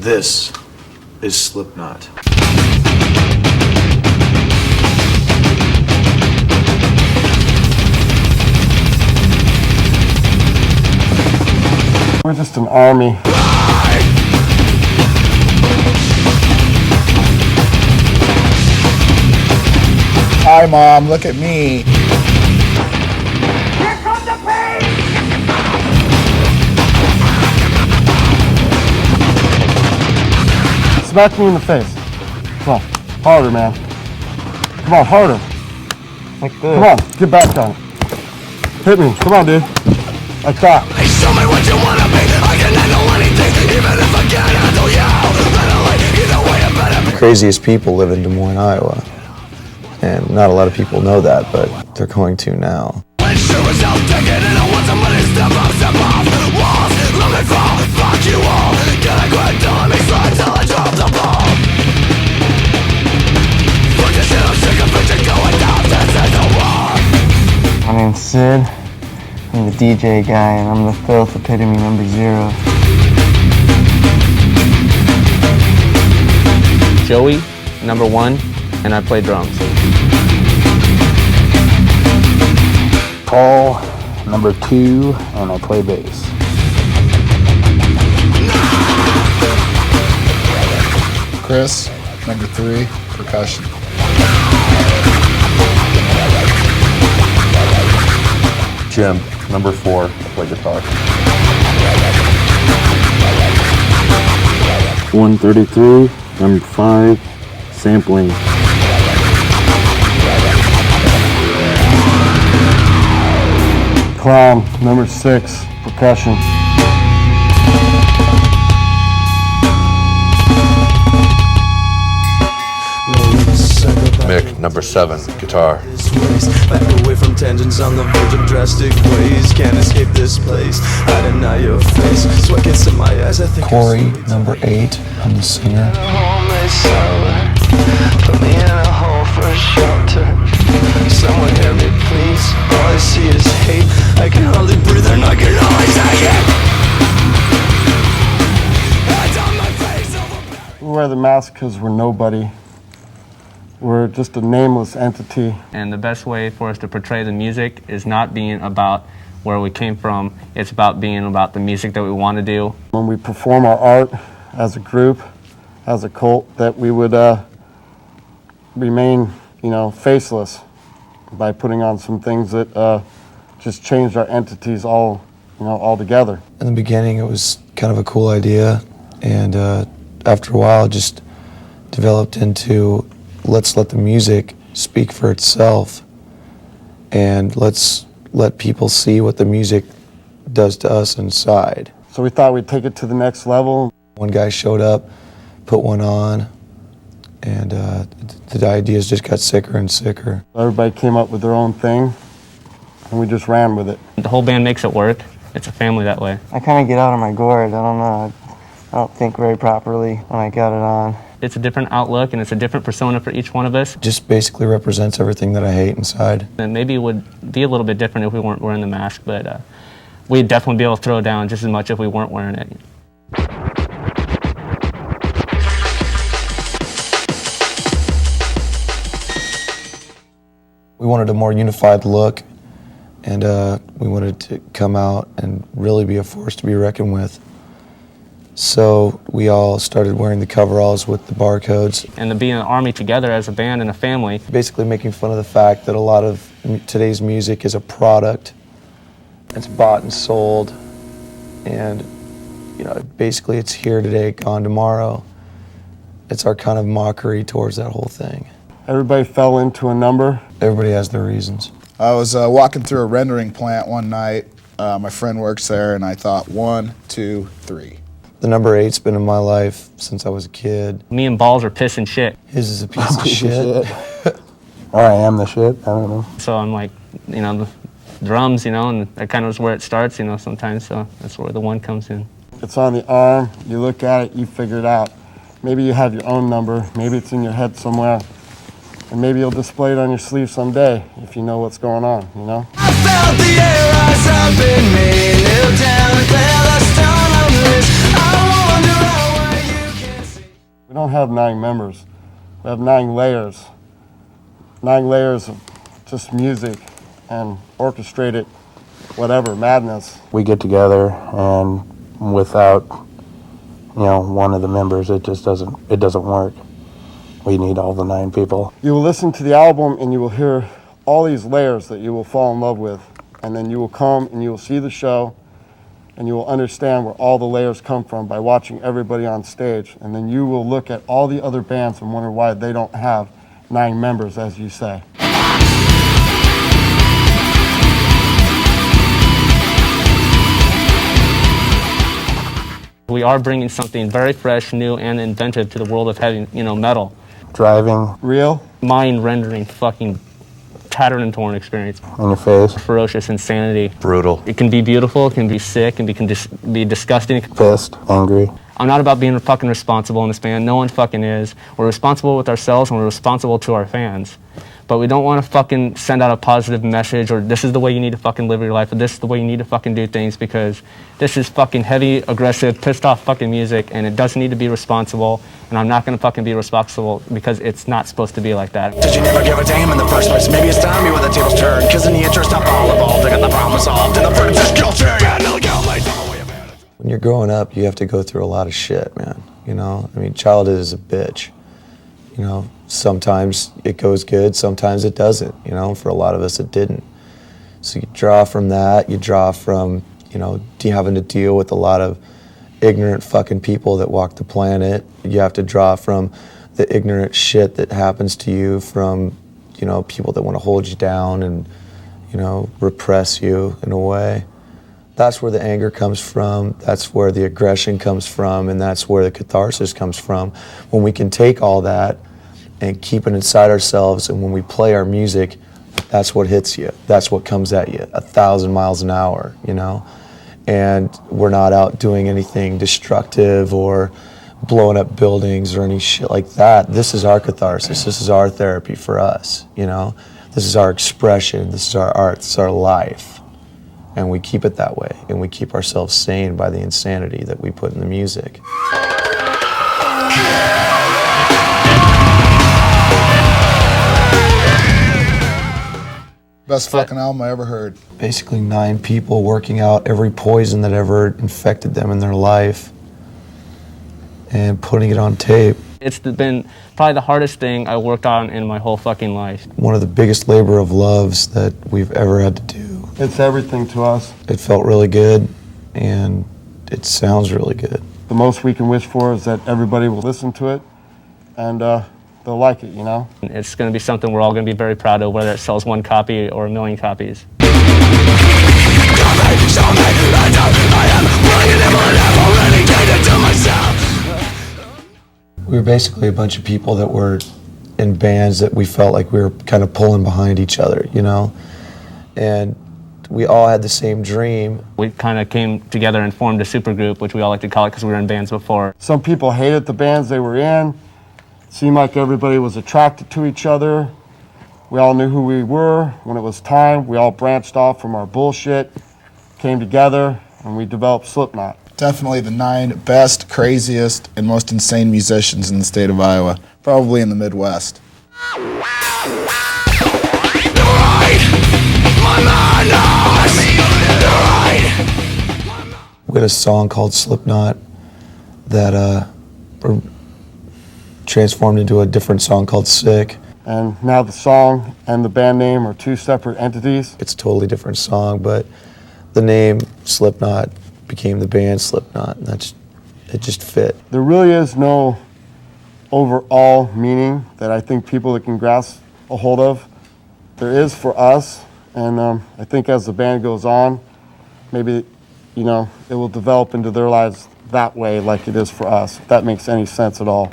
This is Slipknot. We're just an army. Hi, Mom, look at me. Here comes the pain! Smack me in the face. Come on, harder, man. Come on, harder. Like this. Come on, get back on it. Hit me, come on, dude. Like that. Hey, show me what you wanna be. I can handle anything, even if I can't handle you. Either way, I better be. The craziest people live in Des Moines, Iowa. And not a lot of people know that, but they're going to now. When shit was out taken and I want somebody to step off walls. Let me fall, fuck you all. Can I quit till let me slide till I drop the ball? Fuck this shit, I'm sick of bitching going down, this is the war. My name's Sid. I'm the DJ guy, and I'm the filth epitome #0. Joey, #1, and I play drums. Paul, #2, and I play bass. Chris, #3, percussion. Jim, #4, I play guitar. 133, #5, sampling. Clown, #6, percussion. Mick, #7, guitar. Back away from tangents on the verge of drastic ways. Can't escape this place. I deny your face. Sweat gets in my eyes. I think Corey, #8, I'm the singer. Put me in a hole for shelter. Someone hear me, please. All I see is hate. I can hardly breathe and I can only take it. Hands on my face over. We wear the mask because we're nobody. We're just a nameless entity. And the best way for us to portray the music is not being about where we came from. It's about being about the music that we want to do. When we perform our art as a group, as a cult, that we would remain, faceless by putting on some things that just changed our entities all together. In the beginning, it was kind of a cool idea, and after a while, it just developed into let's let the music speak for itself, and let's let people see what the music does to us inside. So we thought we'd take it to the next level. One guy showed up, put one on, and the ideas just got sicker and sicker. Everybody came up with their own thing, and we just ran with it. The whole band makes it work. It's a family that way. I kind of get out of my gourd. I don't know. I don't think very properly when I got it on. It's a different outlook and it's a different persona for each one of us. Just basically represents everything that I hate inside. And maybe it would be a little bit different if we weren't wearing the mask, but we'd definitely be able to throw it down just as much if we weren't wearing it. We wanted a more unified look, and we wanted to come out and really be a force to be reckoned with. So we all started wearing the coveralls with the barcodes. And to be in an army together as a band and a family. Basically making fun of the fact that a lot of today's music is a product. It's bought and sold, and basically it's here today, gone tomorrow. It's our kind of mockery towards that whole thing. Everybody fell into a number. Everybody has their reasons. I was walking through a rendering plant one night. My friend works there, and I thought 1, 2, 3. The #8's been in my life since I was a kid. Me and Balls are pissing shit. His is a piece of shit. Or I am the shit, I don't know. So I'm like, the drums, and that kind of is where it starts, sometimes, so that's where the 1 comes in. It's on the arm, you look at it, you figure it out. Maybe you have your own number, maybe it's in your head somewhere, and maybe you'll display it on your sleeve someday if you know what's going on, I felt the air rise up in me, kneel down and clear the stone of this. I wonder how you We don't have 9 members. We have 9 layers. 9 layers of just music and orchestrated whatever, madness. We get together, and without, one of the members, it doesn't work. We need all the 9 people. You will listen to the album and you will hear all these layers that you will fall in love with. And then you will come and you will see the show and you will understand where all the layers come from by watching everybody on stage. And then you will look at all the other bands and wonder why they don't have 9 members, as you say. We are bringing something very fresh, new, and inventive to the world of heavy, metal. Driving. Real. Mind-rendering, fucking tattered and torn experience. In your face. Ferocious insanity. Brutal. It can be beautiful, it can be sick, it can be disgusting. Pissed. Angry. I'm not about being fucking responsible in this band. No one fucking is. We're responsible with ourselves and we're responsible to our fans. But we don't want to fucking send out a positive message or this is the way you need to fucking live your life or this is the way you need to fucking do things because this is fucking heavy, aggressive, pissed off fucking music and it doesn't need to be responsible and I'm not going to fucking be responsible because it's not supposed to be like that. Did you never give a damn in the first place? Maybe it's time you where the tables turn. Cause in the interest of all involved, I got the problem solved. And the verdict's just guilty. When you're growing up, you have to go through a lot of shit, man. Childhood is a bitch. Sometimes it goes good, sometimes it doesn't. For a lot of us, it didn't. So you draw from that, you draw from, having to deal with a lot of ignorant fucking people that walk the planet. You have to draw from the ignorant shit that happens to you from, people that want to hold you down and, repress you in a way. That's where the anger comes from, that's where the aggression comes from, and that's where the catharsis comes from. When we can take all that and keep it inside ourselves, and when we play our music, that's what hits you. That's what comes at you, 1,000 miles an hour, And we're not out doing anything destructive or blowing up buildings or any shit like that. This is our catharsis. This is our therapy for us, This is our expression. This is our art. This is our life. And we keep it that way, and we keep ourselves sane by the insanity that we put in the music. Best fucking album I ever heard. Basically 9 people working out every poison that ever infected them in their life and putting it on tape. It's been probably the hardest thing I worked on in my whole fucking life. One of the biggest labor of loves that we've ever had to do. It's everything to us. It felt really good, and it sounds really good. The most we can wish for is that everybody will listen to it, and they'll like it, It's going to be something we're all going to be very proud of, whether it sells 1 copy or 1,000,000 copies. We were basically a bunch of people that were in bands that we felt like we were kind of pulling behind each other, And we all had the same dream. We kind of came together and formed a supergroup, which we all like to call it because we were in bands before. Some people hated the bands they were in. It seemed like everybody was attracted to each other. We all knew who we were. When it was time, we all branched off from our bullshit, came together, and we developed Slipknot. Definitely the 9 best, craziest, and most insane musicians in the state of Iowa. Probably in the Midwest. We had a song called Slipknot that transformed into a different song called Sick. And now the song and the band name are 2 separate entities. It's a totally different song, but the name Slipknot became the band Slipknot, and it just fit. There really is no overall meaning that I think people that can grasp a hold of. There is for us, and I think as the band goes on, maybe, it will develop into their lives that way like it is for us, if that makes any sense at all.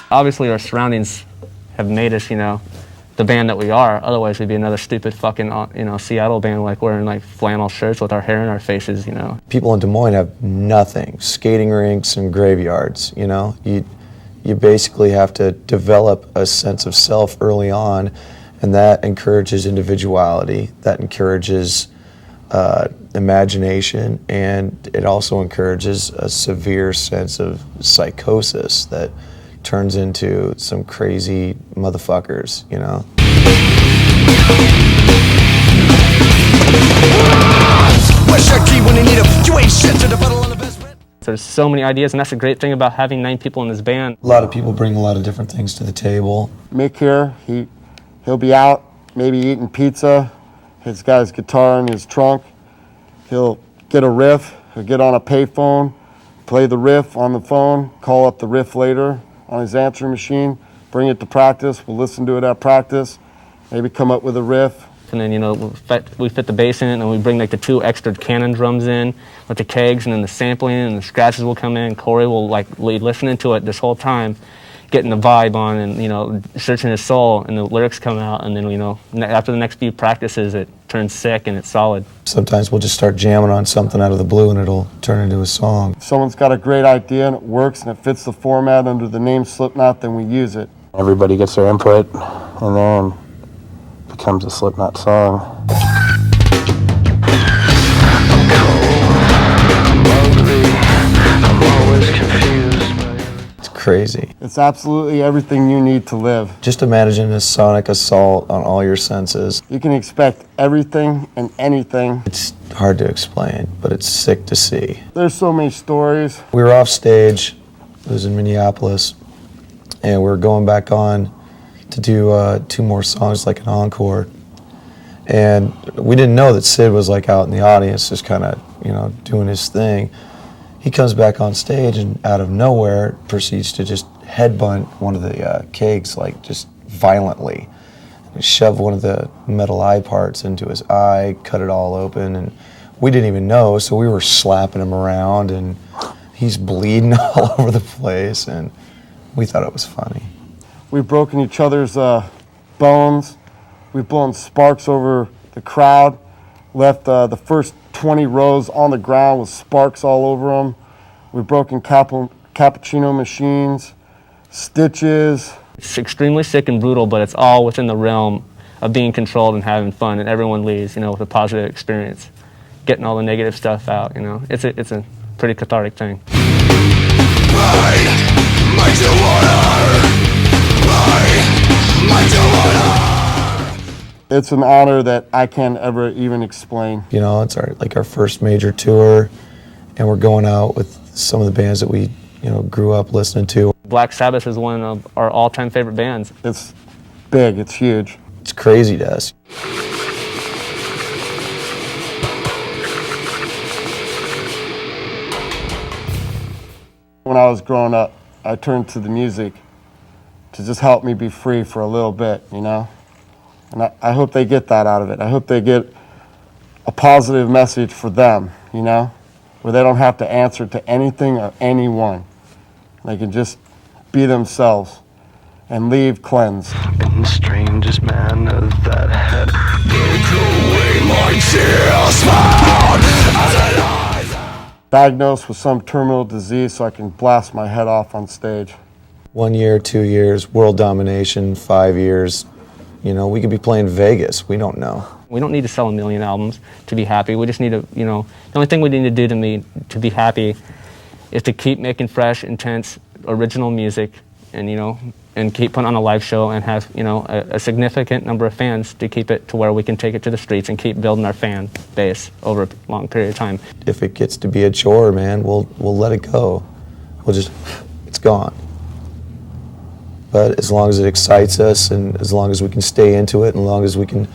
Obviously, our surroundings have made us, the band that we are. Otherwise, we'd be another stupid fucking, Seattle band, like wearing like flannel shirts with our hair in our faces, People in Des Moines have nothing. Skating rinks and graveyards, You basically have to develop a sense of self early on, and that encourages individuality. That encourages imagination, and it also encourages a severe sense of psychosis that turns into some crazy motherfuckers, you know? There's so many ideas, and that's the great thing about having 9 people in this band. A lot of people bring a lot of different things to the table. Mick here, he'll be out, maybe eating pizza. He's got his guitar in his trunk. He'll get a riff, he'll get on a payphone, play the riff on the phone, call up the riff later on his answering machine, bring it to practice, we'll listen to it at practice, maybe come up with a riff. And then, you know, we fit the bass in it, and we bring like the 2 extra cannon drums in with the kegs, and then the sampling and the scratches will come in. Corey will like be listening to it this whole time, getting the vibe on, and, you know, searching his soul, and the lyrics come out, and then, you know, after the next few practices, it turns sick and it's solid. Sometimes we'll just start jamming on something out of the blue and it'll turn into a song. If someone's got a great idea and it works and it fits the format under the name Slipknot, then we use it. Everybody gets their input in there and becomes a Slipknot song. It's crazy. It's absolutely everything you need to live. Just imagine a sonic assault on all your senses. You can expect everything and anything. It's hard to explain, but it's sick to see. There's so many stories. We were off stage, it was in Minneapolis, and we were going back on to do 2 more songs, like an encore. And we didn't know that Sid was like out in the audience, just kind of, you know, doing his thing. He comes back on stage and out of nowhere proceeds to just headbutt one of the kegs, like just violently. He shoved one of the metal eye parts into his eye, cut it all open, and we didn't even know, so we were slapping him around, and he's bleeding all over the place, and we thought it was funny. We've broken each other's bones. We've blown sparks over the crowd, left the first 20 rows on the ground with sparks all over them. We've broken cappuccino machines, stitches. It's extremely sick and brutal, but it's all within the realm of being controlled and having fun, and everyone leaves, you know, with a positive experience, getting all the negative stuff out, you know. It's a pretty cathartic thing. It's an honor that I can't ever even explain. You know, it's our first major tour, and we're going out with some of the bands that we, you know, grew up listening to. Black Sabbath is one of our all-time favorite bands. It's big, it's huge. It's crazy to us. When I was growing up, I turned to the music to just help me be free for a little bit, you know? And I hope they get that out of it. I hope they get a positive message for them, you know, where they don't have to answer to anything or anyone. They can just be themselves and leave cleansed. In the strangest man of that head, take away my tears found as it lies. Diagnosed with some terminal disease so I can blast my head off on stage. 1 year, 2 years, world domination, 5 years. You know, we could be playing Vegas. We don't know. We don't need to sell 1 million albums to be happy. We just need to, you know, the only thing we need to do to be happy is to keep making fresh, intense, original music, and, you know, and keep putting on a live show and have, you know, a significant number of fans to keep it to where we can take it to the streets and keep building our fan base over a long period of time. If it gets to be a chore, man, we'll let it go. It's gone. But as long as it excites us, and as long as we can stay into it, and as long as we can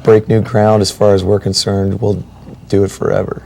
break new ground as far as we're concerned, we'll do it forever.